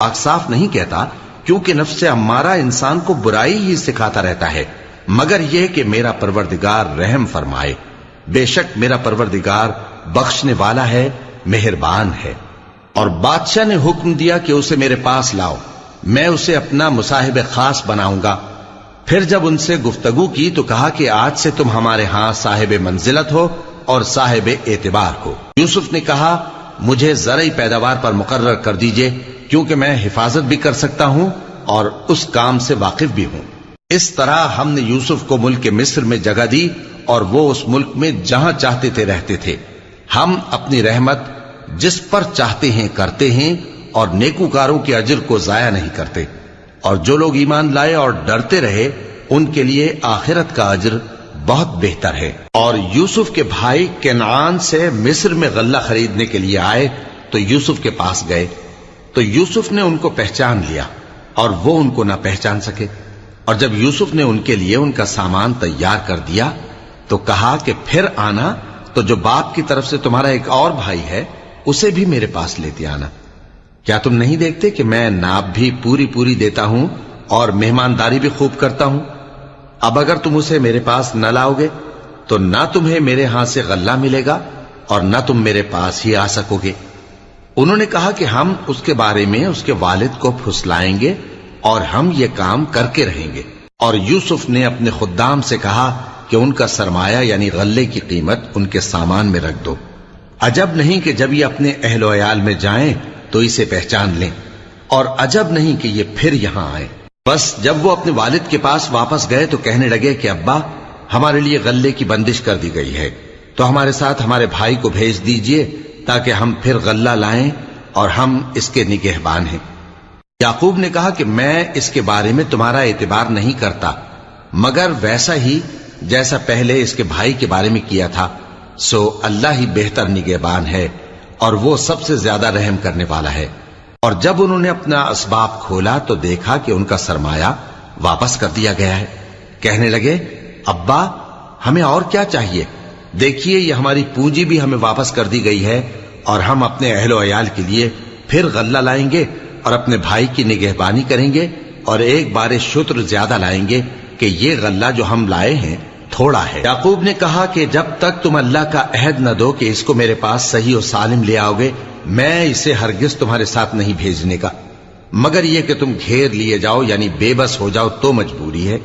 پاک صاف نہیں کہتا، کیونکہ نفس امارہ انسان کو برائی ہی سکھاتا رہتا ہے، مگر یہ کہ میرا پروردگار رحم فرمائے۔ بے شک میرا پروردگار بخشنے والا ہے، مہربان ہے۔ اور بادشاہ نے حکم دیا کہ اسے میرے پاس لاؤ، میں اسے اپنا مصاحب خاص بناؤں گا۔ پھر جب ان سے گفتگو کی تو کہا کہ آج سے تم ہمارے ہاں صاحب منزلت ہو اور صاحب اعتبار ہو۔ یوسف نے کہا مجھے زرعی پیداوار پر مقرر کر دیجئے، کیونکہ میں حفاظت بھی کر سکتا ہوں اور اس کام سے واقف بھی ہوں۔ اس طرح ہم نے یوسف کو ملک مصر میں جگہ دی اور وہ اس ملک میں جہاں چاہتے تھے رہتے تھے۔ ہم اپنی رحمت جس پر چاہتے ہیں کرتے ہیں اور نیکوکاروں کے اجر کو ضائع نہیں کرتے، اور جو لوگ ایمان لائے اور ڈرتے رہے ان کے لیے آخرت کا اجر بہت بہتر ہے۔ اور یوسف کے بھائی کنعان سے مصر میں غلہ خریدنے کے لیے آئے تو یوسف کے پاس گئے، تو یوسف نے ان کو پہچان لیا اور وہ ان کو نہ پہچان سکے۔ اور جب یوسف نے ان کے لیے ان کا سامان تیار کر دیا تو کہا کہ پھر آنا تو جو باپ کی طرف سے تمہارا ایک اور بھائی ہے اسے بھی میرے پاس لیتے آنا۔ کیا تم نہیں دیکھتے کہ میں ناپ بھی پوری پوری دیتا ہوں اور مہمانداری بھی خوب کرتا ہوں؟ اب اگر تم اسے میرے پاس نہ لاؤ گے تو نہ تمہیں میرے ہاں سے غلہ ملے گا اور نہ تم میرے پاس ہی آ سکو گے۔ انہوں نے کہا کہ ہم اس کے بارے میں اس کے والد کو پھسلائیں گے اور ہم یہ کام کر کے رہیں گے۔ اور یوسف نے اپنے خدام سے کہا کہ ان کا سرمایہ یعنی غلے کی قیمت ان کے سامان میں رکھ دو۔ عجب نہیں کہ جب یہ اپنے اہل و عیال میں جائیں تو اسے پہچان لیں، اور عجب نہیں کہ یہ پھر یہاں آئے۔ بس جب وہ اپنے والد کے پاس واپس گئے تو کہنے لگے کہ ابا ہمارے لیے غلے کی بندش کر دی گئی ہے، تو ہمارے ساتھ ہمارے بھائی کو بھیج دیجئے تاکہ ہم پھر غلہ لائیں اور ہم اس کے نگہبان ہیں۔ یعقوب نے کہا کہ میں اس کے بارے میں تمہارا اعتبار نہیں کرتا، مگر ویسا ہی جیسا پہلے اس کے بھائی کے بارے میں کیا تھا، سو اللہ ہی بہتر نگہبان ہے اور وہ سب سے زیادہ رحم کرنے والا ہے۔ اور جب انہوں نے اپنا اسباب کھولا تو دیکھا کہ ان کا سرمایہ واپس کر دیا گیا ہے۔ کہنے لگے ابا ہمیں اور کیا چاہیے؟ دیکھیے یہ ہماری پونجی بھی ہمیں واپس کر دی گئی ہے، اور ہم اپنے اہل و عیال کے لیے پھر غلہ لائیں گے اور اپنے بھائی کی نگہبانی کریں گے، اور ایک بار شتر زیادہ لائیں گے کہ یہ غلہ جو ہم لائے ہیں تھوڑا ہے۔ یعقوب نے کہا کہ جب تک تم اللہ کا عہد نہ دو کہ اس کو میرے پاس صحیح و سالم لے آؤ گے، میں اسے ہرگز تمہارے ساتھ نہیں بھیجنے کا، مگر یہ کہ تم گھیر لیے جاؤ یعنی بے بس ہو جاؤ تو مجبوری ہے۔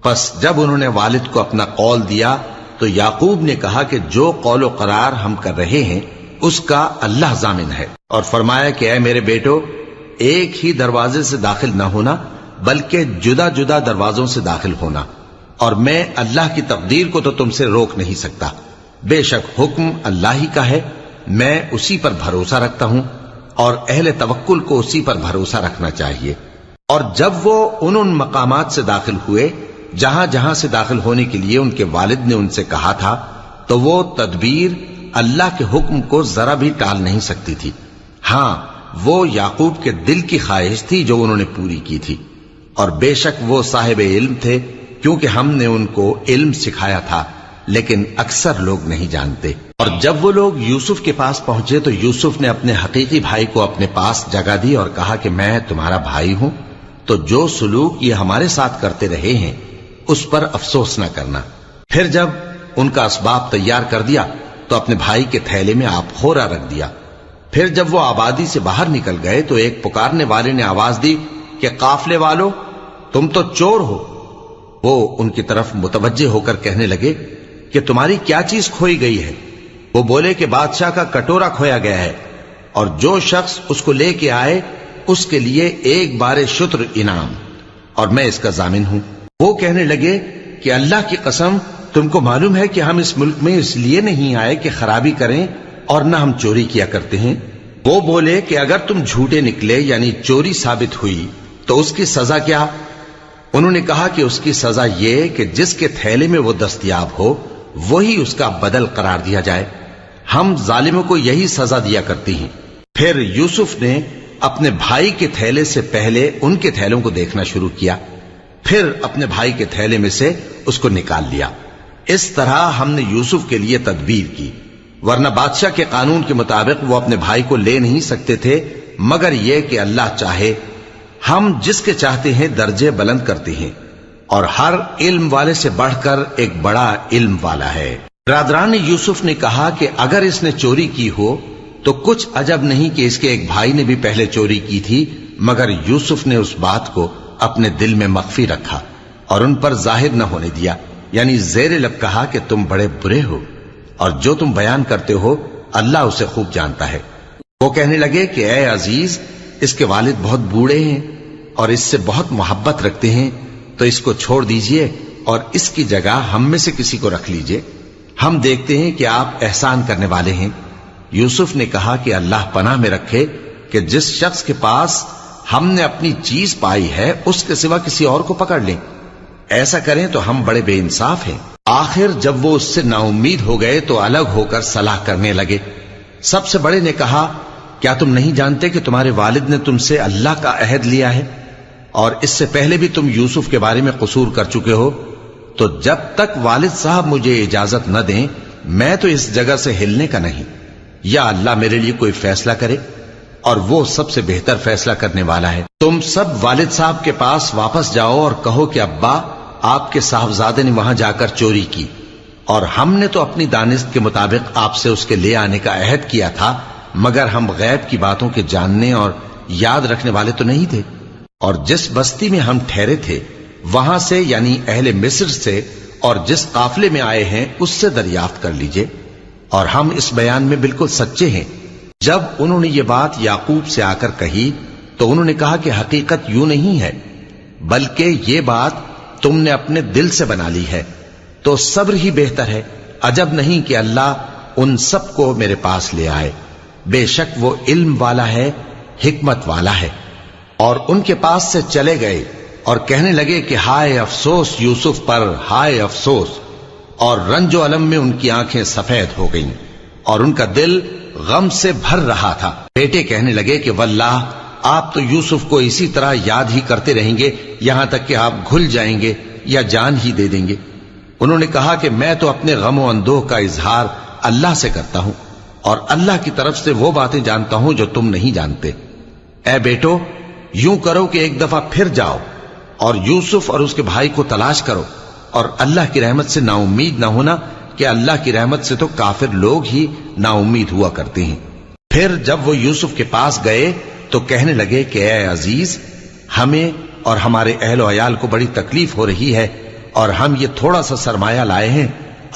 پس جب انہوں نے والد کو اپنا قول دیا تو یعقوب نے کہا کہ جو قول و قرار ہم کر رہے ہیں اس کا اللہ ضامن ہے، اور فرمایا کہ اے میرے بیٹو ایک ہی دروازے سے داخل نہ ہونا بلکہ جدا جدا دروازوں سے داخل ہونا، اور میں اللہ کی تقدیر کو تو تم سے روک نہیں سکتا۔ بے شک حکم اللہ ہی کا ہے، میں اسی پر بھروسہ رکھتا ہوں، اور اہل توکل کو اسی پر بھروسہ رکھنا چاہیے۔ اور جب وہ ان مقامات سے داخل ہوئے جہاں جہاں سے داخل ہونے کے لیے ان کے والد نے ان سے کہا تھا، تو وہ تدبیر اللہ کے حکم کو ذرا بھی ٹال نہیں سکتی تھی۔ ہاں وہ یعقوب کے دل کی خواہش تھی جو انہوں نے پوری کی تھی، اور بے شک وہ صاحب علم تھے، کیونکہ ہم نے ان کو علم سکھایا تھا، لیکن اکثر لوگ نہیں جانتے۔ اور جب وہ لوگ یوسف کے پاس پہنچے تو یوسف نے اپنے حقیقی بھائی کو اپنے پاس جگہ دی اور کہا کہ میں تمہارا بھائی ہوں، تو جو سلوک یہ ہمارے ساتھ کرتے رہے ہیں اس پر افسوس نہ کرنا۔ پھر جب ان کا اسباب تیار کر دیا تو اپنے بھائی کے تھیلے میں آپ خورا رکھ دیا۔ پھر جب وہ آبادی سے باہر نکل گئے تو ایک پکارنے والے نے آواز دی کہ قافلے والو تم تو چور ہو۔ وہ ان کی طرف متوجہ ہو کر کہنے لگے کہ تمہاری کیا چیز کھوئی گئی ہے؟ وہ بولے کہ بادشاہ کا کٹورا کھویا گیا ہے، اور جو شخص اس کو لے کے آئے اس کے لیے ایک بار شتر انعام، اور میں اس کا ضامن ہوں۔ وہ کہنے لگے کہ اللہ کی قسم تم کو معلوم ہے کہ ہم اس ملک میں اس لیے نہیں آئے کہ خرابی کریں اور نہ ہم چوری کیا کرتے ہیں۔ وہ بولے کہ اگر تم جھوٹے نکلے یعنی چوری ثابت ہوئی تو اس کی سزا کیا؟ انہوں نے کہا کہ اس کی سزا یہ کہ جس کے تھیلے میں وہ دستیاب ہو وہی اس کا بدل قرار دیا جائے، ہم ظالموں کو یہی سزا دیا کرتی ہیں۔ پھر یوسف نے اپنے بھائی کے تھیلے سے پہلے ان کے تھیلوں کو دیکھنا شروع کیا، پھر اپنے بھائی کے تھیلے میں سے اس کو نکال لیا۔ اس طرح ہم نے یوسف کے لیے تدبیر کی، ورنہ بادشاہ کے قانون کے مطابق وہ اپنے بھائی کو لے نہیں سکتے تھے مگر یہ کہ اللہ چاہے ہم جس کے چاہتے ہیں درجے بلند کرتے ہیں، اور ہر علم والے سے بڑھ کر ایک بڑا علم والا ہے۔ برادران یوسف نے کہا کہ اگر اس نے چوری کی ہو تو کچھ عجب نہیں کہ اس کے ایک بھائی نے بھی پہلے چوری کی تھی، مگر یوسف نے اس بات کو اپنے دل میں مخفی رکھا اور ان پر ظاہر نہ ہونے دیا، یعنی زیر لب کہا کہ تم بڑے برے ہو اور جو تم بیان کرتے ہو اللہ اسے خوب جانتا ہے۔ وہ کہنے لگے کہ اے عزیز، اس کے والد بہت بوڑھے ہیں اور اس سے بہت محبت رکھتے ہیں، تو اس کو چھوڑ دیجئے اور اس کی جگہ ہم میں سے کسی کو رکھ لیجئے، ہم دیکھتے ہیں کہ آپ احسان کرنے والے ہیں۔ یوسف نے کہا کہ اللہ پناہ میں رکھے کہ جس شخص کے پاس ہم نے اپنی چیز پائی ہے اس کے سوا کسی اور کو پکڑ لیں، ایسا کریں تو ہم بڑے بے انصاف ہیں۔ آخر جب وہ اس سے نا امید ہو گئے تو الگ ہو کر صلاح کرنے لگے۔ سب سے بڑے نے کہا، کیا تم نہیں جانتے کہ تمہارے والد نے تم سے اللہ کا عہد لیا ہے اور اس سے پہلے بھی تم یوسف کے بارے میں قصور کر چکے ہو؟ تو جب تک والد صاحب مجھے اجازت نہ دیں میں تو اس جگہ سے ہلنے کا نہیں، یا اللہ میرے لیے کوئی فیصلہ کرے، اور وہ سب سے بہتر فیصلہ کرنے والا ہے۔ تم سب والد صاحب کے پاس واپس جاؤ اور کہو کہ ابا، آپ کے صاحبزادے نے وہاں جا کر چوری کی، اور ہم نے تو اپنی دانست کے مطابق آپ سے اس کے لے آنے کا عہد کیا تھا، مگر ہم غیب کی باتوں کے جاننے اور یاد رکھنے والے تو نہیں تھے، اور جس بستی میں ہم ٹھہرے تھے وہاں سے، یعنی اہل مصر سے، اور جس قافلے میں آئے ہیں اس سے دریافت کر لیجئے، اور ہم اس بیان میں بالکل سچے ہیں۔ جب انہوں نے یہ بات یعقوب سے آ کر کہی تو انہوں نے کہا کہ حقیقت یوں نہیں ہے، بلکہ یہ بات تم نے اپنے دل سے بنا لی ہے، تو صبر ہی بہتر ہے۔ عجب نہیں کہ اللہ ان سب کو میرے پاس لے آئے، بے شک وہ علم والا ہے، حکمت والا ہے۔ اور ان کے پاس سے چلے گئے اور کہنے لگے کہ ہائے افسوس یوسف پر، ہائے افسوس، اور رنج و الم میں ان کی آنکھیں سفید ہو گئیں اور ان کا دل غم سے بھر رہا تھا۔ بیٹے کہنے لگے کہ واللہ آپ تو یوسف کو اسی طرح یاد ہی کرتے رہیں گے یہاں تک کہ آپ گھل جائیں گے یا جان ہی دے دیں گے۔ انہوں نے کہا کہ میں تو اپنے غم و اندوہ کا اظہار اللہ سے کرتا ہوں، اور اللہ کی طرف سے وہ باتیں جانتا ہوں جو تم نہیں جانتے۔ اے بیٹو، یوں کرو کہ ایک دفعہ پھر جاؤ اور یوسف اور اس کے بھائی کو تلاش کرو، اور اللہ کی رحمت سے نا امید نہ ہونا کہ اللہ کی رحمت سے تو کافر لوگ ہی نا امید ہوا کرتے ہیں۔ پھر جب وہ یوسف کے پاس گئے تو کہنے لگے کہ اے عزیز، ہمیں اور ہمارے اہل و عیال کو بڑی تکلیف ہو رہی ہے، اور ہم یہ تھوڑا سا سرمایہ لائے ہیں،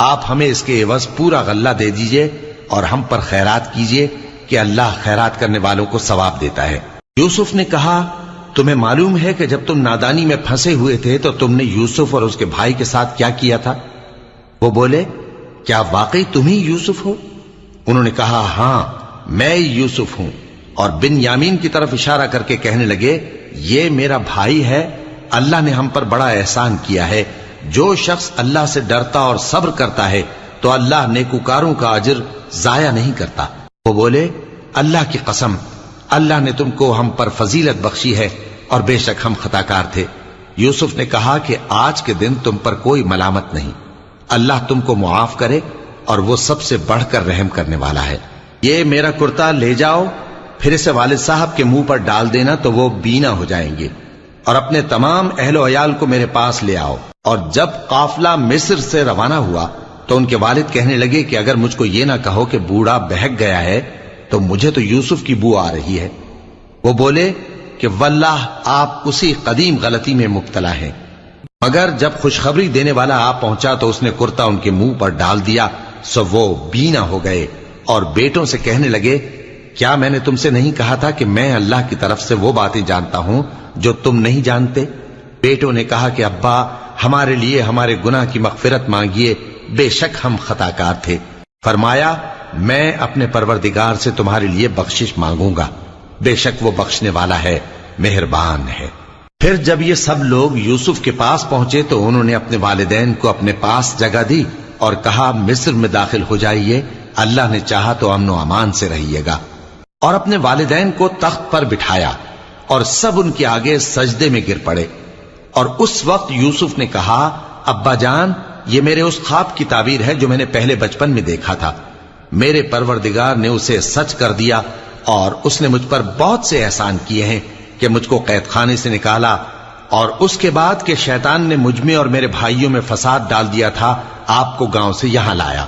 آپ ہمیں اس کے عوض پورا غلہ دے دیجئے اور ہم پر خیرات کیجئے کہ اللہ خیرات کرنے والوں کو ثواب دیتا ہے۔ یوسف نے کہا، تمہیں معلوم ہے کہ جب تم نادانی میں پھنسے ہوئے تھے تو تم نے یوسف اور اس کے بھائی کے ساتھ کیا کیا تھا؟ وہ بولے، کیا واقعی تم ہی یوسف ہو؟ انہوں نے کہا، ہاں میں یوسف ہوں، اور بن یامین کی طرف اشارہ کر کے کہنے لگے، یہ میرا بھائی ہے، اللہ نے ہم پر بڑا احسان کیا ہے۔ جو شخص اللہ سے ڈرتا اور صبر کرتا ہے تو اللہ نیکوکاروں کا اجر ضائع نہیں کرتا۔ وہ بولے، اللہ کی قسم، اللہ نے تم کو ہم پر فضیلت بخشی ہے اور بے شک ہم خطا کار تھے۔ یوسف نے کہا کہ آج کے دن تم پر کوئی ملامت نہیں، اللہ تم کو معاف کرے، اور وہ سب سے بڑھ کر رحم کرنے والا ہے۔ یہ میرا کرتا لے جاؤ، پھر اسے والد صاحب کے منہ پر ڈال دینا تو وہ بینا ہو جائیں گے، اور اپنے تمام اہل و عیال کو میرے پاس لے آؤ۔ اور جب قافلہ مصر سے روانہ ہوا تو ان کے والد کہنے لگے کہ اگر مجھ کو یہ نہ کہو کہ بوڑھا بہک گیا ہے تو مجھے تو یوسف کی بو آ رہی ہے۔ وہ بولے کہ واللہ آپ اسی قدیم غلطی میں مبتلا ہیں۔ مگر جب خوشخبری دینے والا آپ پہنچا تو اس نے کرتا ان کے منہ پر ڈال دیا، سو وہ بینا ہو گئے، اور بیٹوں سے کہنے لگے، کیا میں نے تم سے نہیں کہا تھا کہ میں اللہ کی طرف سے وہ باتیں جانتا ہوں جو تم نہیں جانتے؟ بیٹوں نے کہا کہ ابا، ہمارے لیے ہمارے گناہ کی مغفرت مانگیے، بے شک ہم خطا کار تھے۔ فرمایا، میں اپنے پروردگار سے تمہارے لیے بخشش مانگوں گا، بے شک وہ بخشنے والا ہے، مہربان ہے۔ پھر جب یہ سب لوگ یوسف کے پاس پہنچے تو انہوں نے اپنے والدین کو اپنے پاس جگہ دی اور کہا، مصر میں داخل ہو جائیے، اللہ نے چاہا تو امن و امان سے رہیے گا۔ اور اپنے والدین کو تخت پر بٹھایا اور سب ان کے آگے سجدے میں گر پڑے۔ اور اس وقت یوسف نے کہا، ابا جان، یہ میرے اس خواب کی تعبیر ہے جو میں نے پہلے بچپن میں دیکھا تھا، میرے پروردگار نے اسے سچ کر دیا اور اس نے مجھ پر بہت سے احسان کیے ہیں کہ مجھ کو قید خانے سے نکالا، اور اس کے بعد کہ شیطان نے مجھ میں اور میرے بھائیوں میں فساد ڈال دیا تھا، آپ کو گاؤں سے یہاں لایا۔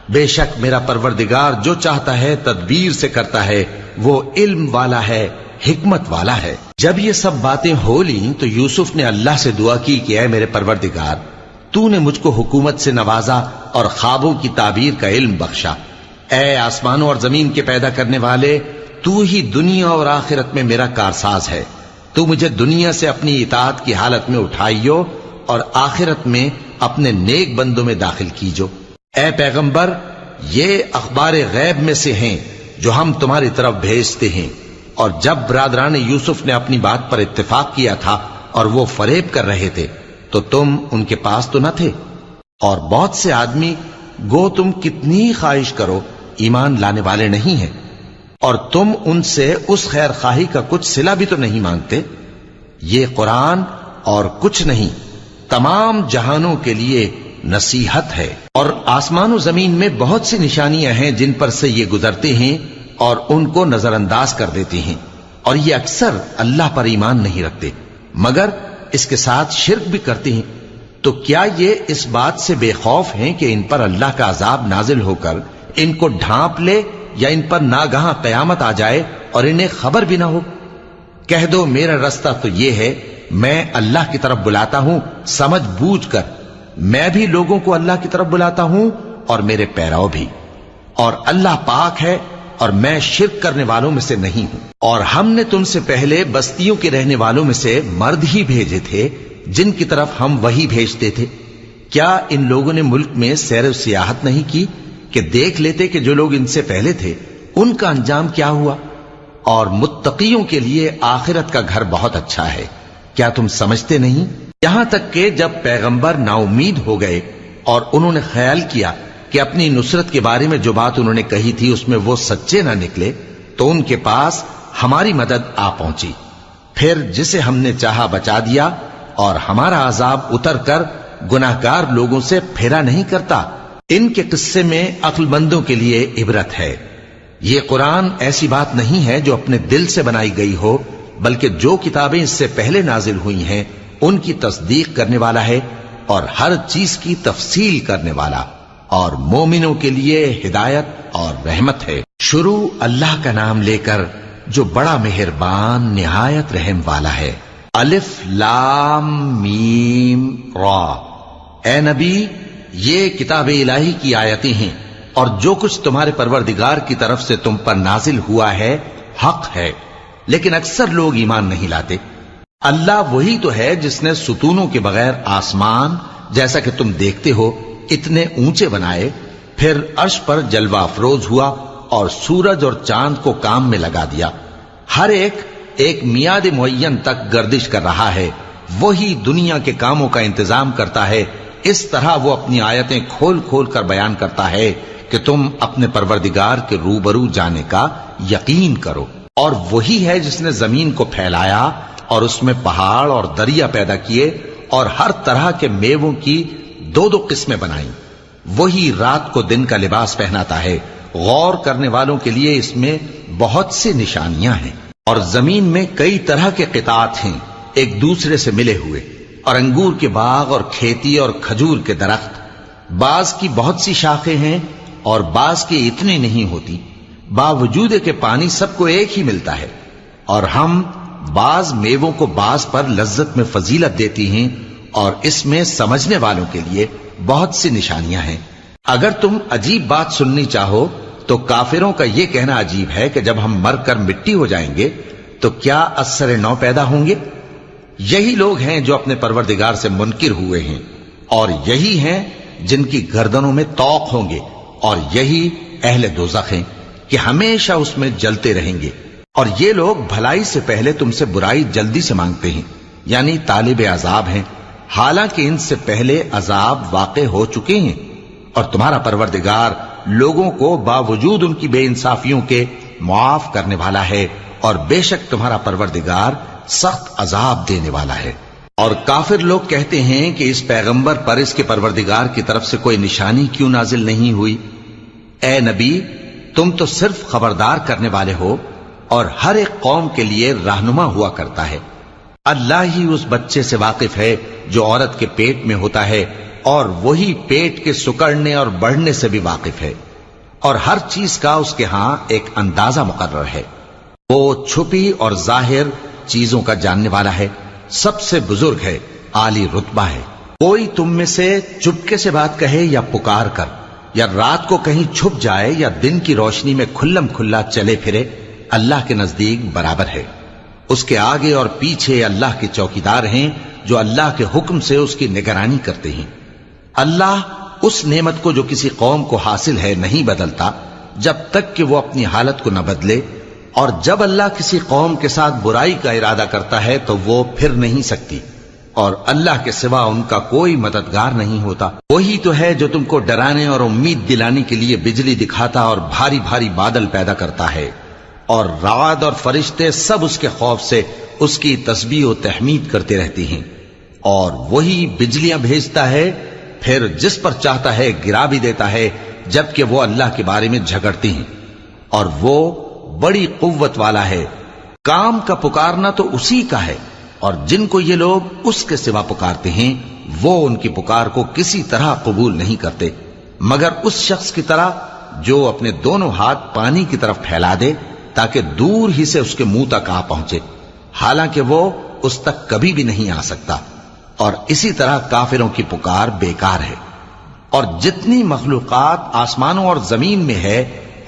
بے شک میرا پروردگار جو چاہتا ہے تدبیر سے کرتا ہے، وہ علم والا ہے، حکمت والا ہے۔ جب یہ سب باتیں ہو لیں تو یوسف نے اللہ سے دعا کی کہ اے میرے پروردگار، تو نے مجھ کو حکومت سے نوازا اور خوابوں کی تعبیر کا علم بخشا۔ اے آسمانوں اور زمین کے پیدا کرنے والے، تو ہی دنیا اور آخرت میں میرا کارساز ہے۔ تو مجھے دنیا سے اپنی اطاعت کی حالت میں اٹھائیو اور آخرت میں اپنے نیک بندوں میں داخل کیجو۔ اے پیغمبر، یہ اخبار غیب میں سے ہیں جو ہم تمہاری طرف بھیجتے ہیں۔ اور جب برادران یوسف نے اپنی بات پر اتفاق کیا تھا اور وہ فریب کر رہے تھے تو تم ان کے پاس تو نہ تھے، اور بہت سے آدمی گو تم کتنی خواہش کرو ایمان لانے والے نہیں ہیں، اور تم ان سے اس خیر خواہی کا کچھ صلہ بھی تو نہیں مانگتے۔ یہ قرآن اور کچھ نہیں تمام جہانوں کے لیے نصیحت ہے، اور آسمان و زمین میں بہت سی نشانیاں ہیں جن پر سے یہ گزرتے ہیں اور ان کو نظر انداز کر دیتے ہیں، اور یہ اکثر اللہ پر ایمان نہیں رکھتے مگر اس کے ساتھ شرک بھی کرتے ہیں۔ تو کیا یہ اس بات سے بے خوف ہیں کہ ان پر اللہ کا عذاب نازل ہو کر ان کو ڈھانپ لے، یا ان پر ناگہاں قیامت آ جائے اور انہیں خبر بھی نہ ہو؟ کہہ دو میرا رستہ تو یہ ہے، میں اللہ کی طرف بلاتا ہوں سمجھ بوجھ کر، میں بھی لوگوں کو اللہ کی طرف بلاتا ہوں اور میرے پیراؤ بھی، اور اللہ پاک ہے اور میں شرک کرنے والوں میں سے نہیں ہوں۔ اور ہم نے تم سے پہلے بستیوں کے رہنے والوں میں سے مرد ہی بھیجے تھے جن کی طرف ہم وہی بھیجتے تھے۔ کیا ان لوگوں نے ملک میں سیر و سیاحت نہیں کی کہ دیکھ لیتے کہ جو لوگ ان سے پہلے تھے ان کا انجام کیا ہوا؟ اور متقیوں کے لیے آخرت کا گھر بہت اچھا ہے، کیا تم سمجھتے نہیں؟ یہاں تک کہ جب پیغمبر نا امید ہو گئے اور انہوں نے خیال کیا کہ اپنی نصرت کے بارے میں جو بات انہوں نے کہی تھی اس میں وہ سچے نہ نکلے، تو ان کے پاس ہماری مدد آ پہنچی، پھر جسے ہم نے چاہا بچا دیا، اور ہمارا عذاب اتر کر گناہگار لوگوں سے پھیرا نہیں کرتا۔ ان کے قصے میں عقل مندوں کے لیے عبرت ہے۔ یہ قرآن ایسی بات نہیں ہے جو اپنے دل سے بنائی گئی ہو، بلکہ جو کتابیں اس سے پہلے نازل ہوئی ہیں ان کی تصدیق کرنے والا ہے اور ہر چیز کی تفصیل کرنے والا، اور مومنوں کے لیے ہدایت اور رحمت ہے۔ شروع اللہ کا نام لے کر جو بڑا مہربان نہایت رحم والا ہے۔ الف لام میم را۔ اے نبی، یہ کتاب الہی کی آیتیں ہیں، اور جو کچھ تمہارے پروردگار کی طرف سے تم پر نازل ہوا ہے حق ہے، لیکن اکثر لوگ ایمان نہیں لاتے۔ اللہ وہی تو ہے جس نے ستونوں کے بغیر آسمان جیسا کہ تم دیکھتے ہو اتنے اونچے بنائے، پھر عرش پر جلوہ افروز ہوا اور سورج اور چاند کو کام میں لگا دیا، ہر ایک میعاد معین تک گردش کر رہا ہے۔ وہی دنیا کے کاموں کا انتظام کرتا ہے، اس طرح وہ اپنی آیتیں کھول کھول کر بیان کرتا ہے کہ تم اپنے پروردگار کے روبرو جانے کا یقین کرو۔ اور وہی ہے جس نے زمین کو پھیلایا اور اس میں پہاڑ اور دریا پیدا کیے اور ہر طرح کے میووں کی دو دو قسمیں بنائیں۔ وہی رات کو دن کا لباس پہناتا ہے، غور کرنے والوں کے لیے اس میں بہت سی نشانیاں ہیں۔ اور زمین میں کئی طرح کے قطعات ہیں ایک دوسرے سے ملے ہوئے، اور انگور کے باغ اور کھیتی اور کھجور کے درخت، بعض کی بہت سی شاخیں ہیں اور بعض کی اتنی نہیں ہوتی، باوجود کہ پانی سب کو ایک ہی ملتا ہے۔ اور ہم بعض میووں کو بعض پر لذت میں فضیلت دیتی ہیں، اور اس میں سمجھنے والوں کے لیے بہت سی نشانیاں ہیں۔ اگر تم عجیب بات سننی چاہو تو کافروں کا یہ کہنا عجیب ہے کہ جب ہم مر کر مٹی ہو جائیں گے تو کیا اثر نو پیدا ہوں گے؟ یہی لوگ ہیں جو اپنے پروردگار سے منکر ہوئے ہیں، اور یہی ہیں جن کی گردنوں میں طوق ہوں گے، اور یہی اہل دوزخ ہیں کہ ہمیشہ اس میں جلتے رہیں گے۔ اور یہ لوگ بھلائی سے پہلے تم سے برائی جلدی سے مانگتے ہیں، یعنی طالب عذاب ہیں، حالانکہ ان سے پہلے عذاب واقع ہو چکے ہیں۔ اور تمہارا پروردگار لوگوں کو باوجود ان کی بے انصافیوں کے معاف کرنے والا ہے، اور بے شک تمہارا پروردگار سخت عذاب دینے والا ہے۔ اور کافر لوگ کہتے ہیں کہ اس پیغمبر پر اس کے پروردگار کی طرف سے کوئی نشانی کیوں نازل نہیں ہوئی؟ اے نبی، تم تو صرف خبردار کرنے والے ہو، اور ہر ایک قوم کے لیے رہنما ہوا کرتا ہے۔ اللہ ہی اس بچے سے واقف ہے جو عورت کے پیٹ میں ہوتا ہے، اور وہی پیٹ کے سکڑنے اور بڑھنے سے بھی واقف ہے، اور ہر چیز کا اس کے ہاں ایک اندازہ مقرر ہے۔ وہ چھپی اور ظاہر چیزوں کا جاننے والا ہے، سب سے بزرگ ہے، عالی رتبہ ہے۔ کوئی تم میں سے چپکے سے بات کہے یا پکار کر، یا رات کو کہیں چھپ جائے یا دن کی روشنی میں کھلم کھلا چلے پھرے، اللہ کے نزدیک برابر ہے۔ اس کے آگے اور پیچھے اللہ کے چوکیدار ہیں جو اللہ کے حکم سے اس کی نگرانی کرتے ہیں۔ اللہ اس نعمت کو جو کسی قوم کو حاصل ہے نہیں بدلتا جب تک کہ وہ اپنی حالت کو نہ بدلے، اور جب اللہ کسی قوم کے ساتھ برائی کا ارادہ کرتا ہے تو وہ پھر نہیں سکتی، اور اللہ کے سوا ان کا کوئی مددگار نہیں ہوتا۔ وہی تو ہے جو تم کو ڈرانے اور امید دلانے کے لیے بجلی دکھاتا اور بھاری بھاری بادل پیدا کرتا ہے، اور رعد اور فرشتے سب اس کے خوف سے اس کی تسبیح و تحمید کرتے رہتے ہیں۔ اور وہی بجلیاں بھیجتا ہے، پھر جس پر چاہتا ہے گرا بھی دیتا ہے، جبکہ وہ اللہ کے بارے میں جھگڑتے ہیں، اور وہ بڑی قوت والا ہے۔ کام کا پکارنا تو اسی کا ہے، اور جن کو یہ لوگ اس کے سوا پکارتے ہیں وہ ان کی پکار کو کسی طرح قبول نہیں کرتے، مگر اس شخص کی طرح جو اپنے دونوں ہاتھ پانی کی طرف پھیلا دے تاکہ دور ہی سے اس کے منہ تک آ پہنچے، حالانکہ وہ اس تک کبھی بھی نہیں آ سکتا۔ اور اسی طرح کافروں کی پکار بیکار ہے۔ اور جتنی مخلوقات آسمانوں اور زمین میں ہے،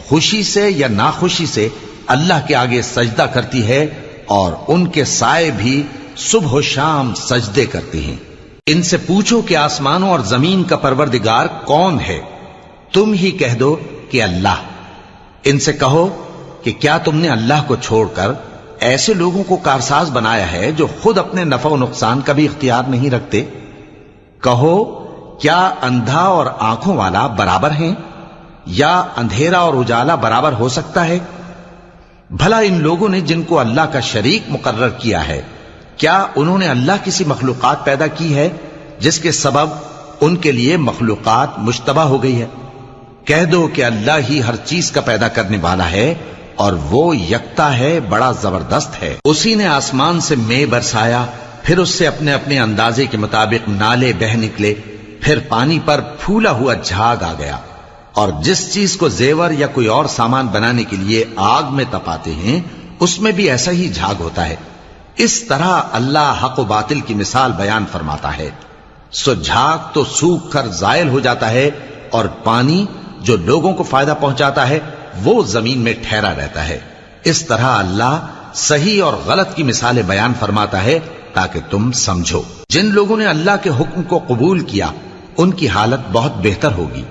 خوشی سے یا ناخوشی سے اللہ کے آگے سجدہ کرتی ہے، اور ان کے سائے بھی صبح و شام سجدے کرتے ہیں۔ ان سے پوچھو کہ آسمانوں اور زمین کا پروردگار کون ہے؟ تم ہی کہہ دو کہ اللہ۔ ان سے کہو کہ کیا تم نے اللہ کو چھوڑ کر ایسے لوگوں کو کارساز بنایا ہے جو خود اپنے نفع و نقصان کا بھی اختیار نہیں رکھتے؟ کہو کیا اندھا اور آنکھوں والا برابر ہیں، یا اندھیرا اور اجالا برابر ہو سکتا ہے؟ بھلا ان لوگوں نے جن کو اللہ کا شریک مقرر کیا ہے، کیا انہوں نے اللہ کسی مخلوقات پیدا کی ہے جس کے سبب ان کے لیے مخلوقات مشتبہ ہو گئی ہے؟ کہہ دو کہ اللہ ہی ہر چیز کا پیدا کرنے والا ہے، اور وہ یکتا ہے، بڑا زبردست ہے۔ اسی نے آسمان سے مے برسایا، پھر اس سے اپنے اپنے اندازے کے مطابق نالے بہ نکلے، پھر پانی پر پھولا ہوا جھاگ آ گیا۔ اور جس چیز کو زیور یا کوئی اور سامان بنانے کے لیے آگ میں تپاتے ہیں اس میں بھی ایسا ہی جھاگ ہوتا ہے۔ اس طرح اللہ حق و باطل کی مثال بیان فرماتا ہے۔ سو جھاگ تو سوکھ کر زائل ہو جاتا ہے، اور پانی جو لوگوں کو فائدہ پہنچاتا ہے وہ زمین میں ٹھہرا رہتا ہے۔ اس طرح اللہ صحیح اور غلط کی مثالیں بیان فرماتا ہے تاکہ تم سمجھو۔ جن لوگوں نے اللہ کے حکم کو قبول کیا ان کی حالت بہت بہتر ہوگی،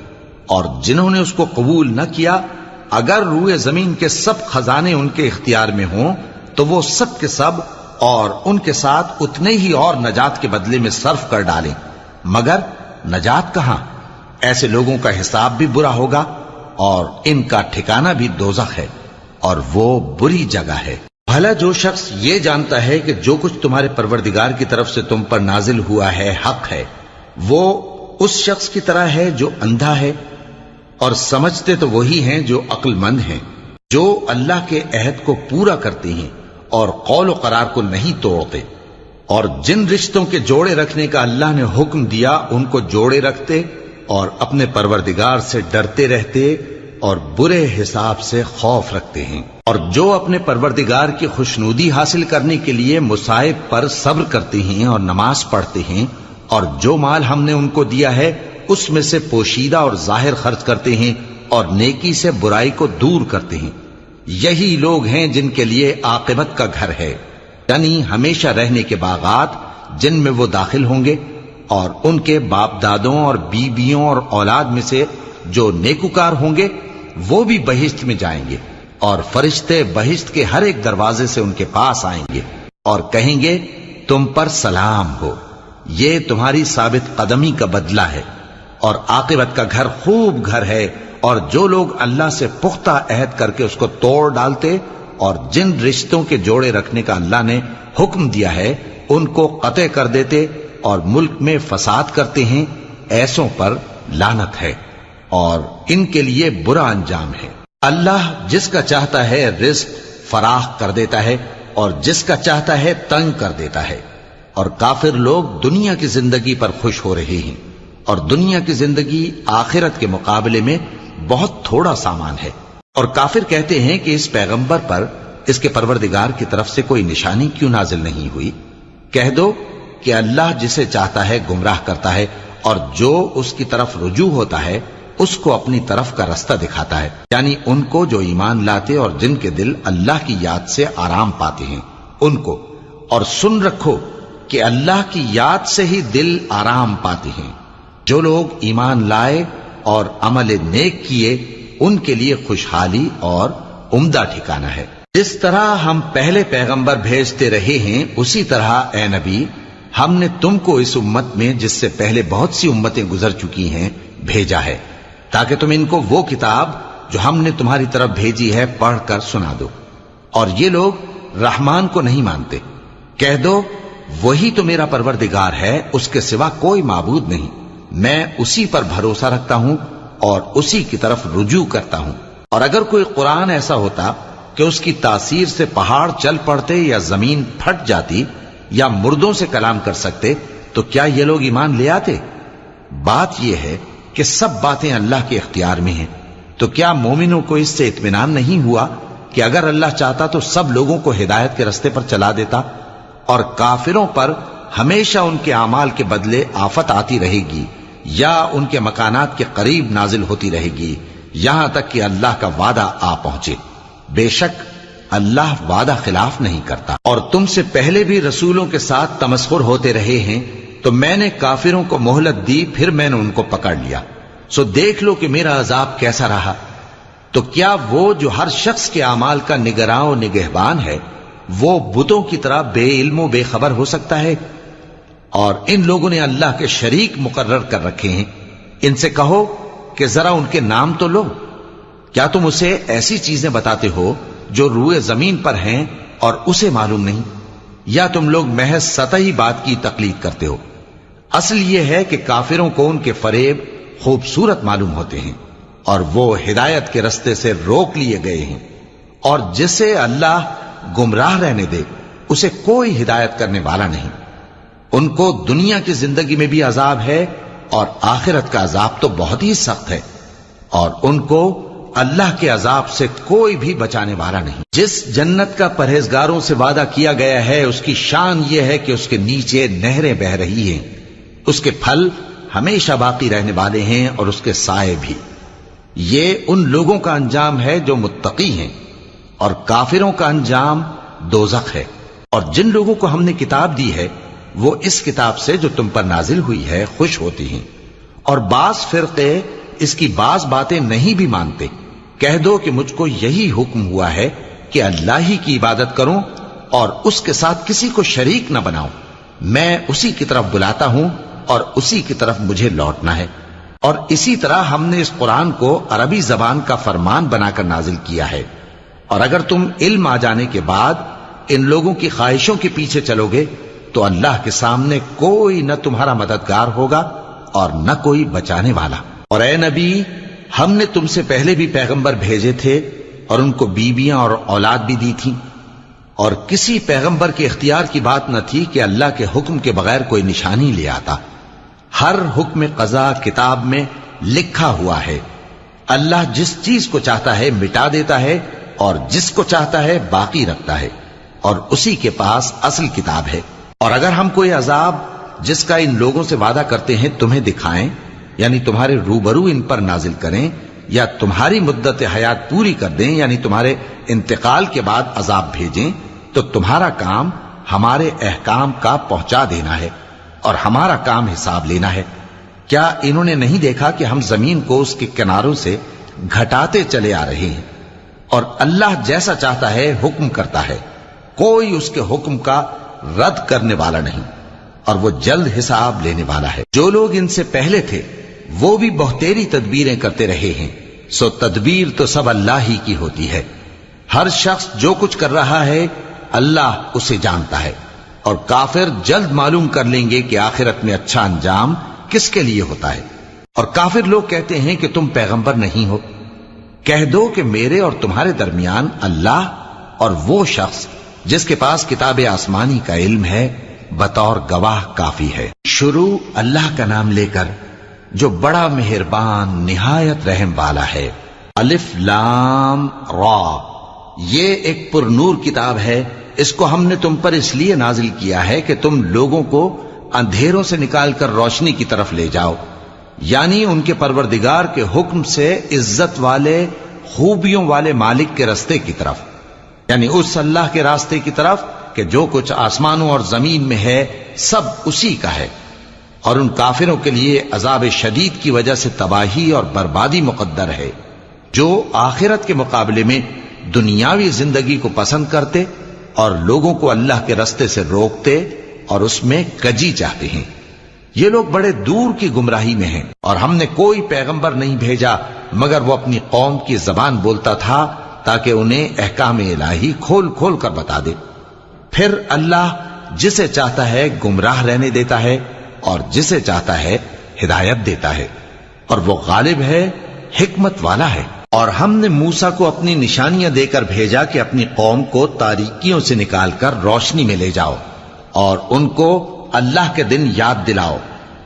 اور جنہوں نے اس کو قبول نہ کیا، اگر روئے زمین کے سب خزانے ان کے اختیار میں ہوں تو وہ سب کے سب اور ان کے ساتھ اتنے ہی اور نجات کے بدلے میں صرف کر ڈالیں، مگر نجات کہاں؟ ایسے لوگوں کا حساب بھی برا ہوگا، اور ان کا ٹھکانہ بھی دوزخ ہے، اور وہ بری جگہ ہے۔ بھلا جو شخص یہ جانتا ہے کہ جو کچھ تمہارے پروردگار کی طرف سے تم پر نازل ہوا ہے حق ہے، وہ اس شخص کی طرح ہے جو اندھا ہے، اور سمجھتے تو وہی ہیں جو عقل مند ہیں، جو اللہ کے عہد کو پورا کرتے ہیں اور قول و قرار کو نہیں توڑتے، اور جن رشتوں کے جوڑے رکھنے کا اللہ نے حکم دیا ان کو جوڑے رکھتے، اور اپنے پروردگار سے ڈرتے رہتے اور برے حساب سے خوف رکھتے ہیں، اور جو اپنے پروردگار کی خوشنودی حاصل کرنے کے لیے مصائب پر صبر کرتے ہیں اور نماز پڑھتے ہیں، اور جو مال ہم نے ان کو دیا ہے اس میں سے پوشیدہ اور ظاہر خرچ کرتے ہیں، اور نیکی سے برائی کو دور کرتے ہیں۔ یہی لوگ ہیں جن کے لیے عاقبت کا گھر ہے، یعنی ہمیشہ رہنے کے باغات جن میں وہ داخل ہوں گے، اور ان کے باپ دادوں اور بیویوں اور اولاد میں سے جو نیکوکار ہوں گے وہ بھی بہشت میں جائیں گے، اور فرشتے بہشت کے ہر ایک دروازے سے ان کے پاس آئیں گے اور کہیں گے تم پر سلام ہو، یہ تمہاری ثابت قدمی کا بدلہ ہے، اور عاقبت کا گھر خوب گھر ہے۔ اور جو لوگ اللہ سے پختہ عہد کر کے اس کو توڑ ڈالتے اور جن رشتوں کے جوڑے رکھنے کا اللہ نے حکم دیا ہے ان کو قطع کر دیتے اور ملک میں فساد کرتے ہیں، ایسوں پر لعنت ہے اور ان کے لیے برا انجام ہے۔ اللہ جس کا چاہتا ہے رزق فراخ کر دیتا ہے اور جس کا چاہتا ہے تنگ کر دیتا ہے. اور کافر لوگ دنیا کی زندگی پر خوش ہو رہے ہیں اور دنیا کی زندگی آخرت کے مقابلے میں بہت تھوڑا سامان ہے. اور کافر کہتے ہیں کہ اس پیغمبر پر اس کے پروردگار کی طرف سے کوئی نشانی کیوں نازل نہیں ہوئی؟ کہہ دو کہ اللہ جسے چاہتا ہے گمراہ کرتا ہے اور جو اس کی طرف رجوع ہوتا ہے اس کو اپنی طرف کا رستہ دکھاتا ہے، یعنی ان کو جو ایمان لاتے اور جن کے دل اللہ کی یاد سے آرام پاتے ہیں ان کو. اور سن رکھو کہ اللہ کی یاد سے ہی دل آرام پاتے ہیں. جو لوگ ایمان لائے اور عمل نیک کیے ان کے لیے خوشحالی اور عمدہ ٹھکانہ ہے. جس طرح ہم پہلے پیغمبر بھیجتے رہے ہیں اسی طرح اے نبی ہم نے تم کو اس امت میں جس سے پہلے بہت سی امتیں گزر چکی ہیں بھیجا ہے تاکہ تم ان کو وہ کتاب جو ہم نے تمہاری طرف بھیجی ہے پڑھ کر سنا دو. اور یہ لوگ رحمان کو نہیں مانتے. کہہ دو وہی تو میرا پروردگار ہے، اس کے سوا کوئی معبود نہیں. میں اسی پر بھروسہ رکھتا ہوں اور اسی کی طرف رجوع کرتا ہوں. اور اگر کوئی قرآن ایسا ہوتا کہ اس کی تاثیر سے پہاڑ چل پڑتے یا زمین پھٹ جاتی یا مردوں سے کلام کر سکتے تو کیا یہ لوگ ایمان لے آتے؟ بات یہ ہے کہ سب باتیں اللہ کے اختیار میں ہیں. تو کیا مومنوں کو اس سے اطمینان نہیں ہوا کہ اگر اللہ چاہتا تو سب لوگوں کو ہدایت کے رستے پر چلا دیتا؟ اور کافروں پر ہمیشہ ان کے اعمال کے بدلے آفت آتی رہے گی یا ان کے مکانات کے قریب نازل ہوتی رہے گی یہاں تک کہ اللہ کا وعدہ آ پہنچے. بے شک اللہ وعدہ خلاف نہیں کرتا. اور تم سے پہلے بھی رسولوں کے ساتھ تمسخر ہوتے رہے ہیں تو میں نے کافروں کو مہلت دی، پھر میں نے ان کو پکڑ لیا. سو دیکھ لو کہ میرا عذاب کیسا رہا. تو کیا وہ جو ہر شخص کے اعمال کا نگراں و نگہبان ہے وہ بتوں کی طرح بے علم و بے خبر ہو سکتا ہے؟ اور ان لوگوں نے اللہ کے شریک مقرر کر رکھے ہیں. ان سے کہو کہ ذرا ان کے نام تو لو. کیا تم اسے ایسی چیزیں بتاتے ہو جو روئے زمین پر ہیں اور اسے معلوم نہیں؟ یا تم لوگ محض سطحی بات کی تقلید کرتے ہو؟ اصل یہ ہے کہ کافروں کو ان کے فریب خوبصورت معلوم ہوتے ہیں اور وہ ہدایت کے رستے سے روک لیے گئے ہیں. اور جسے اللہ گمراہ رہنے دے اسے کوئی ہدایت کرنے والا نہیں. ان کو دنیا کی زندگی میں بھی عذاب ہے اور آخرت کا عذاب تو بہت ہی سخت ہے، اور ان کو اللہ کے عذاب سے کوئی بھی بچانے والا نہیں. جس جنت کا پرہیزگاروں سے وعدہ کیا گیا ہے اس کی شان یہ ہے کہ اس کے نیچے نہریں بہ رہی ہیں، اس کے پھل ہمیشہ باقی رہنے والے ہیں اور اس کے سائے بھی. یہ ان لوگوں کا انجام ہے جو متقی ہیں، اور کافروں کا انجام دوزخ ہے. اور جن لوگوں کو ہم نے کتاب دی ہے وہ اس کتاب سے جو تم پر نازل ہوئی ہے خوش ہوتی ہیں، اور بعض فرقے اس کی بعض باتیں نہیں بھی مانتے. کہہ دو کہ مجھ کو یہی حکم ہوا ہے کہ اللہ ہی کی عبادت کروں اور اس کے ساتھ کسی کو شریک نہ بناؤں. میں اسی کی طرف بلاتا ہوں اور اسی کی طرف مجھے لوٹنا ہے. اور اسی طرح ہم نے اس قرآن کو عربی زبان کا فرمان بنا کر نازل کیا ہے. اور اگر تم علم آ جانے کے بعد ان لوگوں کی خواہشوں کے پیچھے چلو گے تو اللہ کے سامنے کوئی نہ تمہارا مددگار ہوگا اور نہ کوئی بچانے والا. اور اے نبی ہم نے تم سے پہلے بھی پیغمبر بھیجے تھے اور ان کو بیویاں اور اولاد بھی دی تھی، اور کسی پیغمبر کے اختیار کی بات نہ تھی کہ اللہ کے حکم کے بغیر کوئی نشانی لے آتا. ہر حکم قضا کتاب میں لکھا ہوا ہے. اللہ جس چیز کو چاہتا ہے مٹا دیتا ہے اور جس کو چاہتا ہے باقی رکھتا ہے، اور اسی کے پاس اصل کتاب ہے. اور اگر ہم کوئی عذاب جس کا ان لوگوں سے وعدہ کرتے ہیں تمہیں دکھائیں، یعنی تمہارے روبرو ان پر نازل کریں، یا تمہاری مدت حیات پوری کر دیں یعنی تمہارے انتقال کے بعد عذاب بھیجیں، تو تمہارا کام ہمارے احکام کا پہنچا دینا ہے اور ہمارا کام حساب لینا ہے. کیا انہوں نے نہیں دیکھا کہ ہم زمین کو اس کے کناروں سے گھٹاتے چلے آ رہے ہیں؟ اور اللہ جیسا چاہتا ہے حکم کرتا ہے، کوئی اس کے حکم کا رد کرنے والا نہیں، اور وہ جلد حساب لینے والا ہے. جو لوگ ان سے پہلے تھے وہ بھی بہتیری تدبیریں کرتے رہے ہیں، سو تدبیر تو سب اللہ ہی کی ہوتی ہے. ہر شخص جو کچھ کر رہا ہے اللہ اسے جانتا ہے. اور کافر جلد معلوم کر لیں گے کہ آخرت میں اچھا انجام کس کے لیے ہوتا ہے. اور کافر لوگ کہتے ہیں کہ تم پیغمبر نہیں ہو. کہہ دو کہ میرے اور تمہارے درمیان اللہ اور وہ شخص جس کے پاس کتاب آسمانی کا علم ہے بطور گواہ کافی ہے۔ شروع اللہ کا نام لے کر جو بڑا مہربان نہایت رحم والا ہے۔ الف لام را، یہ ایک پر نور کتاب ہے، اس کو ہم نے تم پر اس لیے نازل کیا ہے کہ تم لوگوں کو اندھیروں سے نکال کر روشنی کی طرف لے جاؤ، یعنی ان کے پروردگار کے حکم سے عزت والے خوبیوں والے مالک کے راستے کی طرف، یعنی اس اللہ کے راستے کی طرف کہ جو کچھ آسمانوں اور زمین میں ہے سب اسی کا ہے، اور ان کافروں کے لیے عذاب شدید کی وجہ سے تباہی اور بربادی مقدر ہے، جو آخرت کے مقابلے میں دنیاوی زندگی کو پسند کرتے اور لوگوں کو اللہ کے راستے سے روکتے اور اس میں کجی چاہتے ہیں۔ یہ لوگ بڑے دور کی گمراہی میں ہیں، اور ہم نے کوئی پیغمبر نہیں بھیجا مگر وہ اپنی قوم کی زبان بولتا تھا تاکہ انہیں احکام الہی کھول کھول کر بتا دے۔ پھر اللہ جسے چاہتا ہے گمراہ رہنے دیتا ہے اور جسے چاہتا ہے ہدایت دیتا ہے، اور وہ غالب ہے، حکمت والا ہے۔ اور ہم نے موسیٰ کو اپنی نشانیاں دے کر بھیجا کہ اپنی قوم کو تاریکیوں سے نکال کر روشنی میں لے جاؤ اور ان کو اللہ کے دن یاد دلاؤ،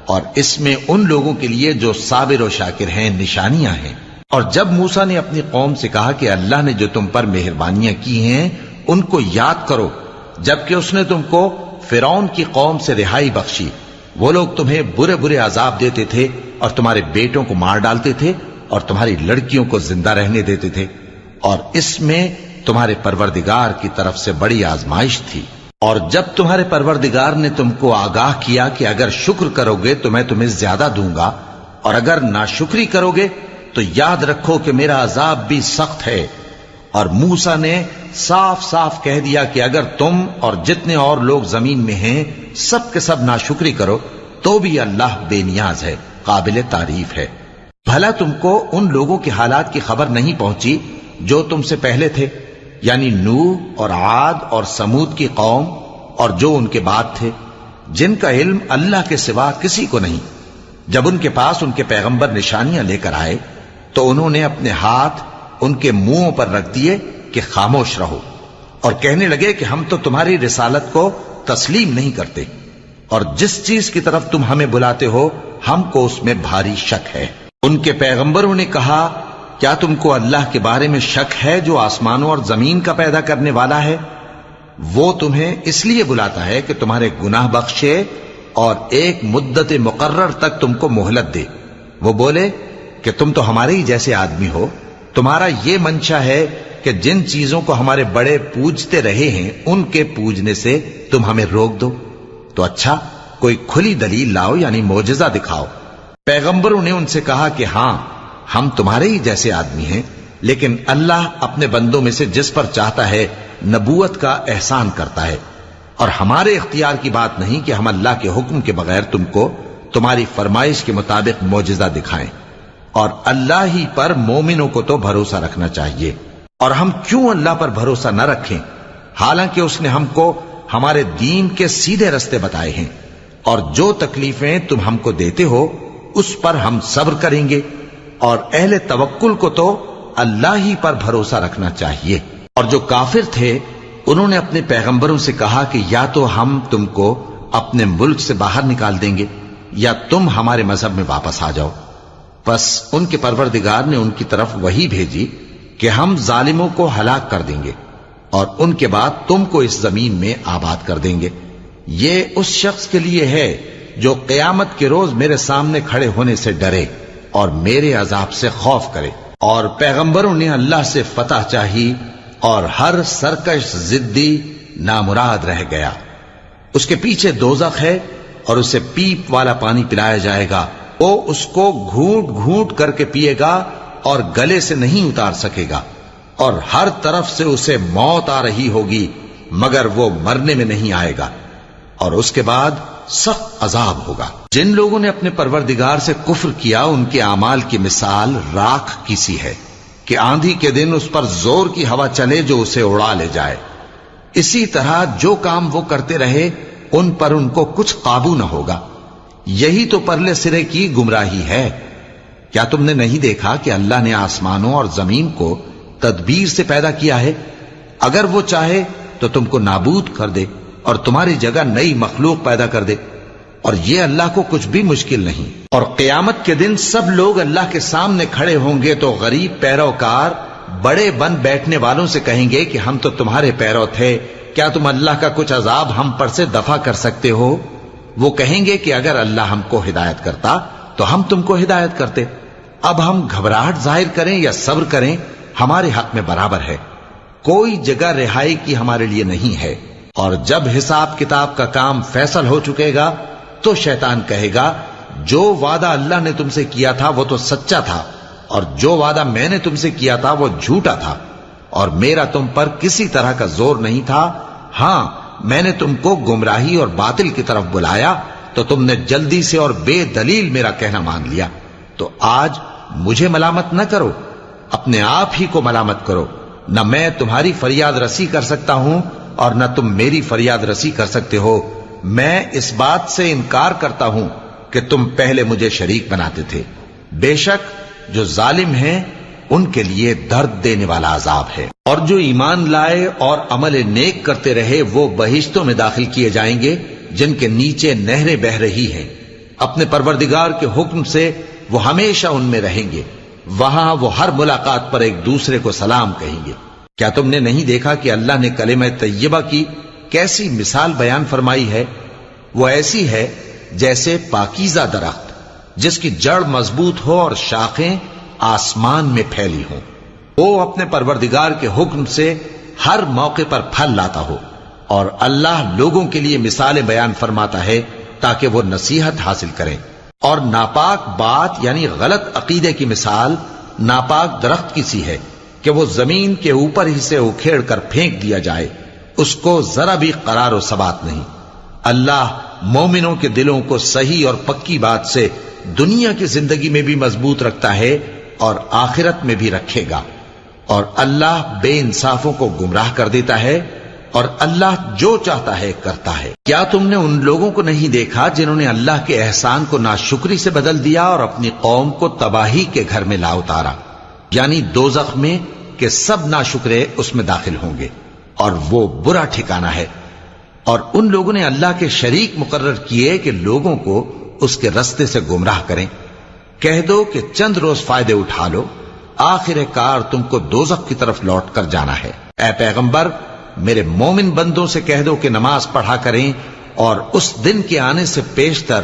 اور اس میں ان لوگوں کے لیے جو صابر و شاکر ہیں نشانیاں ہیں۔ اور جب موسیٰ نے اپنی قوم سے کہا کہ اللہ نے جو تم پر مہربانیاں کی ہیں ان کو یاد کرو، جبکہ اس نے تم کو فرعون کی قوم سے رہائی بخشی، وہ لوگ تمہیں برے برے عذاب دیتے تھے اور تمہارے بیٹوں کو مار ڈالتے تھے اور تمہاری لڑکیوں کو زندہ رہنے دیتے تھے، اور اس میں تمہارے پروردگار کی طرف سے بڑی آزمائش تھی۔ اور جب تمہارے پروردگار نے تم کو آگاہ کیا کہ اگر شکر کرو گے تو میں تمہیں زیادہ دوں گا، اور اگر ناشکری کرو گے تو یاد رکھو کہ میرا عذاب بھی سخت ہے۔ اور موسیٰ نے صاف صاف کہہ دیا کہ اگر تم اور جتنے اور لوگ زمین میں ہیں سب کے سب ناشکری کرو تو بھی اللہ بے نیاز ہے، قابل تعریف ہے۔ بھلا تم کو ان لوگوں کے حالات کی خبر نہیں پہنچی جو تم سے پہلے تھے، یعنی نوح اور عاد اور سمود کی قوم اور جو ان کے بعد تھے، جن کا علم اللہ کے سوا کسی کو نہیں۔ جب ان کے پاس ان کے پیغمبر نشانیاں لے کر آئے تو انہوں نے اپنے ہاتھ ان کے منہوں پر رکھ دیے کہ خاموش رہو، اور کہنے لگے کہ ہم تو تمہاری رسالت کو تسلیم نہیں کرتے، اور جس چیز کی طرف تم ہمیں بلاتے ہو ہم کو اس میں بھاری شک ہے۔ ان کے پیغمبروں نے کہا، کیا تم کو اللہ کے بارے میں شک ہے جو آسمانوں اور زمین کا پیدا کرنے والا ہے؟ وہ تمہیں اس لیے بلاتا ہے کہ تمہارے گناہ بخشے اور ایک مدت مقرر تک تم کو مہلت دے۔ وہ بولے کہ تم تو ہمارے ہی جیسے آدمی ہو، تمہارا یہ منشا ہے کہ جن چیزوں کو ہمارے بڑے پوجتے رہے ہیں ان کے پوجنے سے تم ہمیں روک دو، تو اچھا کوئی کھلی دلیل لاؤ، یعنی معجزہ دکھاؤ۔ پیغمبروں نے ان سے کہا کہ ہاں ہم تمہارے ہی جیسے آدمی ہیں، لیکن اللہ اپنے بندوں میں سے جس پر چاہتا ہے نبوت کا احسان کرتا ہے، اور ہمارے اختیار کی بات نہیں کہ ہم اللہ کے حکم کے بغیر تم کو تمہاری فرمائش کے مطابق معجزہ دکھائیں، اور اللہ ہی پر مومنوں کو تو بھروسہ رکھنا چاہیے۔ اور ہم کیوں اللہ پر بھروسہ نہ رکھیں حالانکہ اس نے ہم کو ہمارے دین کے سیدھے رستے بتائے ہیں، اور جو تکلیفیں تم ہم کو دیتے ہو اس پر ہم صبر کریں گے، اور اہل توکل کو تو اللہ ہی پر بھروسہ رکھنا چاہیے۔ اور جو کافر تھے انہوں نے اپنے پیغمبروں سے کہا کہ یا تو ہم تم کو اپنے ملک سے باہر نکال دیں گے یا تم ہمارے مذہب میں واپس آ جاؤ۔ بس ان کے پروردگار نے ان کی طرف وحی بھیجی کہ ہم ظالموں کو ہلاک کر دیں گے اور ان کے بعد تم کو اس زمین میں آباد کر دیں گے۔ یہ اس شخص کے لیے ہے جو قیامت کے روز میرے سامنے کھڑے ہونے سے ڈرے اور میرے عذاب سے خوف کرے۔ اور پیغمبروں نے اللہ سے فتح چاہی اور ہر سرکش ضدی نامراد رہ گیا۔ اس کے پیچھے دوزخ ہے اور اسے پیپ والا پانی پلایا جائے گا، وہ اس کو گھونٹ گھونٹ کر کے پیے گا اور گلے سے نہیں اتار سکے گا، اور ہر طرف سے اسے موت آ رہی ہوگی مگر وہ مرنے میں نہیں آئے گا، اور اس کے بعد سخت عذاب ہوگا۔ جن لوگوں نے اپنے پروردگار سے کفر کیا ان کے اعمال کی مثال راکھ کی سی ہے کہ آندھی کے دن اس پر زور کی ہوا چلے جو اسے اڑا لے جائے۔ اسی طرح جو کام وہ کرتے رہے ان پر ان کو کچھ قابو نہ ہوگا۔ یہی تو پرلے سرے کی گمراہی ہے۔ کیا تم نے نہیں دیکھا کہ اللہ نے آسمانوں اور زمین کو تدبیر سے پیدا کیا ہے؟ اگر وہ چاہے تو تم کو نابود کر دے اور تمہاری جگہ نئی مخلوق پیدا کر دے، اور یہ اللہ کو کچھ بھی مشکل نہیں۔ اور قیامت کے دن سب لوگ اللہ کے سامنے کھڑے ہوں گے تو غریب پیروکار بڑے بن بیٹھنے والوں سے کہیں گے کہ ہم تو تمہارے پیرو تھے، کیا تم اللہ کا کچھ عذاب ہم پر سے دفع کر سکتے ہو؟ وہ کہیں گے کہ اگر اللہ ہم کو ہدایت کرتا تو ہم تم کو ہدایت کرتے۔ اب ہم گھبراہٹ ظاہر کریں یا صبر کریں، ہمارے حق میں برابر ہے، کوئی جگہ رہائی کی ہمارے لیے نہیں ہے۔ اور جب حساب کتاب کا کام فیصل ہو چکے گا تو شیطان کہے گا جو وعدہ اللہ نے تم سے کیا تھا وہ تو سچا تھا، اور جو وعدہ میں نے تم سے کیا تھا وہ جھوٹا تھا، اور میرا تم پر کسی طرح کا زور نہیں تھا۔ ہاں، میں نے تم کو گمراہی اور باطل کی طرف بلایا تو تم نے جلدی سے اور بے دلیل میرا کہنا مان لیا۔ تو آج مجھے ملامت نہ کرو، اپنے آپ ہی کو ملامت کرو۔ نہ میں تمہاری فریاد رسی کر سکتا ہوں اور نہ تم میری فریاد رسی کر سکتے ہو۔ میں اس بات سے انکار کرتا ہوں کہ تم پہلے مجھے شریک بناتے تھے۔ بے شک جو ظالم ہیں ان کے لیے درد دینے والا عذاب ہے۔ اور جو ایمان لائے اور عمل نیک کرتے رہے وہ بہشتوں میں داخل کیے جائیں گے جن کے نیچے نہریں بہ رہی ہیں۔ اپنے پروردگار کے حکم سے وہ ہمیشہ ان میں رہیں گے، وہاں وہ ہر ملاقات پر ایک دوسرے کو سلام کہیں گے۔ کیا تم نے نہیں دیکھا کہ اللہ نے کلمہ طیبہ کی کیسی مثال بیان فرمائی ہے؟ وہ ایسی ہے جیسے پاکیزہ درخت جس کی جڑ مضبوط ہو اور شاخیں آسمان میں پھیلی ہوں۔ وہ اپنے پروردگار کے حکم سے ہر موقع پر پھل لاتا ہو، اور اللہ لوگوں کے لیے مثالیں بیان فرماتا ہے تاکہ وہ نصیحت حاصل کریں۔ اور ناپاک بات یعنی غلط عقیدے کی مثال ناپاک درخت کی سی ہے کہ وہ زمین کے اوپر ہی سے اکھیڑ کر پھینک دیا جائے، اس کو ذرا بھی قرار و ثبات نہیں۔ اللہ مومنوں کے دلوں کو صحیح اور پکی بات سے دنیا کی زندگی میں بھی مضبوط رکھتا ہے اور آخرت میں بھی رکھے گا، اور اللہ بے انصافوں کو گمراہ کر دیتا ہے، اور اللہ جو چاہتا ہے کرتا ہے۔ کیا تم نے ان لوگوں کو نہیں دیکھا جنہوں نے اللہ کے احسان کو ناشکری سے بدل دیا اور اپنی قوم کو تباہی کے گھر میں لا اتارا، یعنی دوزخ میں، کہ سب ناشکرے اس میں داخل ہوں گے، اور وہ برا ٹھکانہ ہے۔ اور ان لوگوں نے اللہ کے شریک مقرر کیے کہ لوگوں کو اس کے رستے سے گمراہ کریں۔ کہہ دو کہ چند روز فائدے اٹھا لو، آخر کار تم کو دوزخ کی طرف لوٹ کر جانا ہے۔ اے پیغمبر، میرے مومن بندوں سے کہہ دو کہ نماز پڑھا کریں، اور اس دن کے آنے سے پیشتر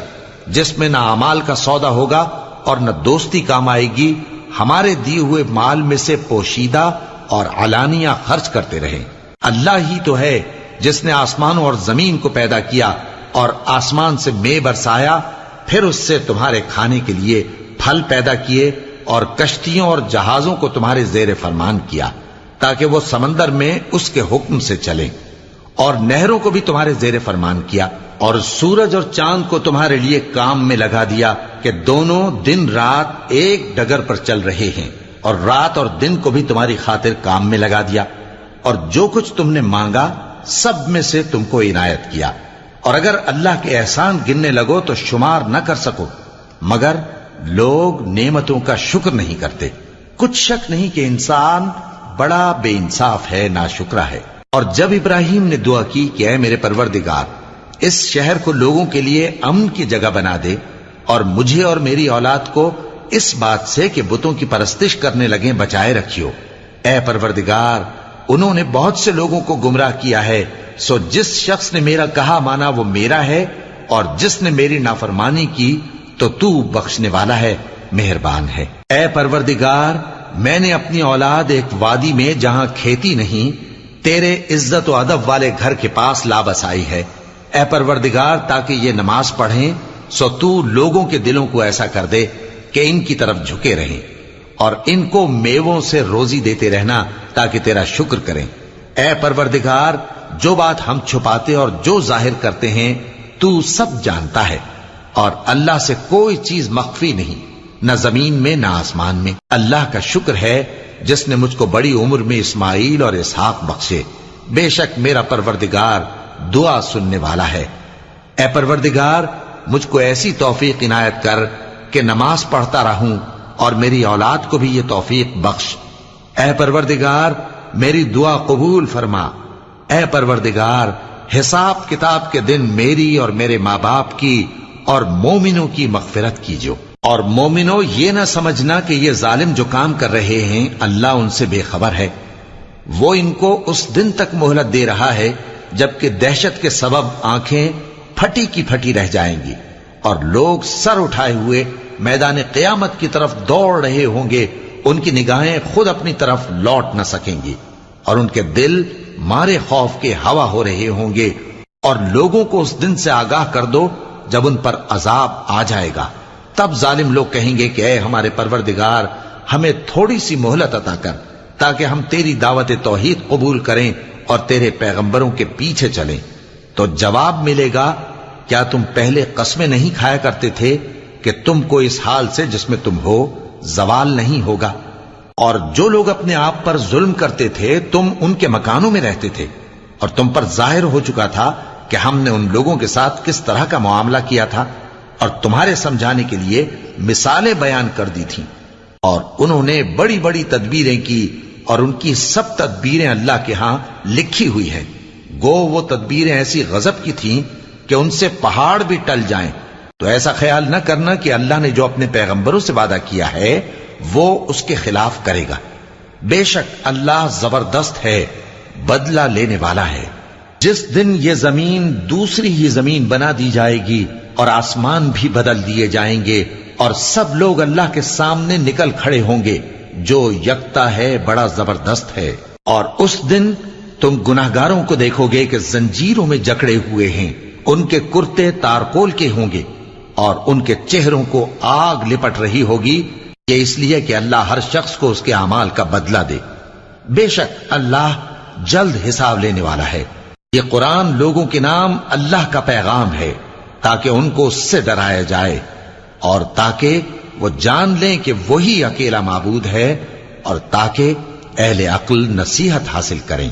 جس میں نہ اعمال کا سودا ہوگا اور نہ دوستی کام آئے گی، ہمارے دیے ہوئے مال میں سے پوشیدہ اور علانیہ خرچ کرتے رہیں۔ اللہ ہی تو ہے جس نے آسمانوں اور زمین کو پیدا کیا اور آسمان سے مے برسایا، پھر اس سے تمہارے کھانے کے لیے پھل پیدا کیے، اور کشتیوں اور جہازوں کو تمہارے زیر فرمان کیا تاکہ وہ سمندر میں اس کے حکم سے چلیں، اور نہروں کو بھی تمہارے زیر فرمان کیا، اور سورج اور چاند کو تمہارے لیے کام میں لگا دیا کہ دونوں دن رات ایک ڈگر پر چل رہے ہیں، اور رات اور دن کو بھی تمہاری خاطر کام میں لگا دیا، اور جو کچھ تم نے مانگا سب میں سے تم کو عنایت کیا۔ اور اگر اللہ کے احسان گننے لگو تو شمار نہ کر سکو، مگر لوگ نعمتوں کا شکر نہیں کرتے۔ کچھ شک نہیں کہ انسان بڑا بے انصاف ہے، ناشکرا ہے۔ اور جب ابراہیم نے دعا کی کہ اے میرے پروردگار، اس شہر کو لوگوں کے لیے امن کی جگہ بنا دے، اور مجھے اور میری اولاد کو اس بات سے کہ بتوں کی پرستش کرنے لگیں بچائے رکھیو۔ اے پروردگار، انہوں نے بہت سے لوگوں کو گمراہ کیا ہے، سو جس شخص نے میرا کہا مانا وہ میرا ہے، اور جس نے میری نافرمانی کی تو تو بخشنے والا ہے، مہربان ہے۔ اے پروردگار، میں نے اپنی اولاد ایک وادی میں جہاں کھیتی نہیں، تیرے عزت و ادب والے گھر کے پاس لا بسائی ہے۔ اے پروردگار، تاکہ یہ نماز پڑھیں، سو تو لوگوں کے دلوں کو ایسا کر دے کہ ان کی طرف جھکے رہیں، اور ان کو میووں سے روزی دیتے رہنا تاکہ تیرا شکر کریں۔ اے پروردگار، جو بات ہم چھپاتے اور جو ظاہر کرتے ہیں تو سب جانتا ہے، اور اللہ سے کوئی چیز مخفی نہیں، نہ زمین میں نہ آسمان میں۔ اللہ کا شکر ہے جس نے مجھ کو بڑی عمر میں اسماعیل اور اسحاق بخشے، بے شک میرا پروردگار دعا سننے والا ہے۔ اے پروردگار، مجھ کو ایسی توفیق عنایت کر کہ نماز پڑھتا رہوں، اور میری اولاد کو بھی یہ توفیق بخش۔ اے پروردگار، میری دعا قبول فرما۔ اے پروردگار، حساب کتاب کے دن میری اور میرے ماں باپ کی اور مومنوں کی مغفرت کیجو۔ اور مومنوں، یہ نہ سمجھنا کہ یہ ظالم جو کام کر رہے ہیں اللہ ان سے بے خبر ہے۔ وہ ان کو اس دن تک مہلت دے رہا ہے جبکہ دہشت کے سبب آنکھیں پھٹی کی پھٹی رہ جائیں گی اور لوگ سر اٹھائے ہوئے میدان قیامت کی طرف دوڑ رہے ہوں گے۔ ان کی نگاہیں خود اپنی طرف لوٹ نہ سکیں گی اور ان کے دل مارے خوف کے ہوا ہو رہے ہوں گے۔ اور لوگوں کو اس دن سے آگاہ کر دو جب ان پر عذاب آ جائے گا۔ تب ظالم لوگ کہیں گے کہ اے ہمارے پروردگار، ہمیں تھوڑی سی مہلت عطا کر تاکہ ہم تیری دعوت توحید قبول کریں اور تیرے پیغمبروں کے پیچھے چلیں۔ تو جواب ملے گا، کیا تم پہلے قسمیں نہیں کھایا کرتے تھے کہ تم کو اس حال سے جس میں تم ہو زوال نہیں ہوگا؟ اور جو لوگ اپنے آپ پر ظلم کرتے تھے تم ان کے مکانوں میں رہتے تھے، اور تم پر ظاہر ہو چکا تھا کہ ہم نے ان لوگوں کے ساتھ کس طرح کا معاملہ کیا تھا، اور تمہارے سمجھانے کے لیے مثالیں بیان کر دی تھیں۔ اور انہوں نے بڑی بڑی تدبیریں کی، اور ان کی سب تدبیریں اللہ کے ہاں لکھی ہوئی ہیں۔ گو وہ تدبیریں ایسی غضب کی تھیں کہ ان سے پہاڑ بھی ٹل جائیں۔ تو ایسا خیال نہ کرنا کہ اللہ نے جو اپنے پیغمبروں سے وعدہ کیا ہے وہ اس کے خلاف کرے گا۔ بے شک اللہ زبردست ہے، بدلہ لینے والا ہے۔ جس دن یہ زمین دوسری ہی زمین بنا دی جائے گی اور آسمان بھی بدل دیے جائیں گے اور سب لوگ اللہ کے سامنے نکل کھڑے ہوں گے جو یکتا ہے، بڑا زبردست ہے۔ اور اس دن تم گناہگاروں کو دیکھو گے کہ زنجیروں میں جکڑے ہوئے ہیں، ان کے کرتے تارکول کے ہوں گے اور ان کے چہروں کو آگ لپٹ رہی ہوگی، یہ اس لیے کہ اللہ ہر شخص کو اس کے اعمال کا بدلہ دے۔ بے شک اللہ جلد حساب لینے والا ہے۔ یہ قرآن لوگوں کے نام اللہ کا پیغام ہے تاکہ ان کو اس سے ڈرایا جائے اور تاکہ وہ جان لیں کہ وہی اکیلا معبود ہے، اور تاکہ اہل عقل نصیحت حاصل کریں۔